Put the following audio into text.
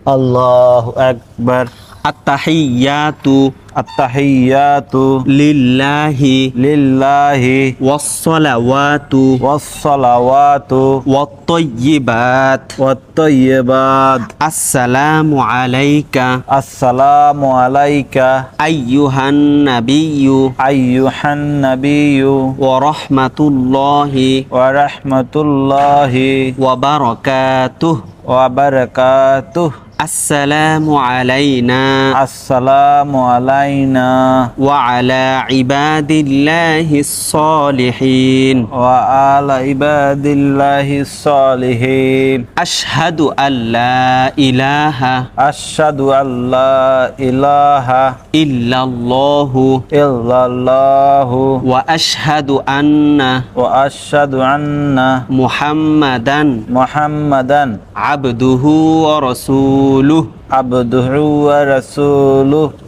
আল্লাহু আকবার। আত্তাহিয়াতু আত্তাহিয়াতু লিল্লাহি লিল্লাহি ওয়াসসালাওয়াতু ওয়াসসালাওয়াতু ওয়াত-তাইয়্যিবাত ওয়াত-তাইয়্যিবাত। আসসালামু আলাইকা আসসালামু আলাইকা আইয়ুহান নাবিয়্যু আইয়ুহান নাবিয়্যু ওয়া রাহমাতুল্লাহি ওয়া রাহমাতুল্লাহি ওয়া বারাকাতুহু। ওয়া বারাকাতুহু। আসসালামু আলাইনা আসসালামু আলাইনা ওয়া আলা ইবাদিল্লাহিস সালিহিন। ওয়া আলা ইবাদিল্লাহিস সালিহিন। আশহাদু আল্লা ইলাহা আশহাদু আল্লা ইলাহা ইল্লাল্লাহু ইল্লাল্লাহু ওয়া আশহাদু আন্না ওয়া আশহাদু আন্না মুহাম্মাদান মুহাম্মাদান আবদুহু ওয়া রাসূলুহু। আবদুহু ওয়া রাসূলুহু।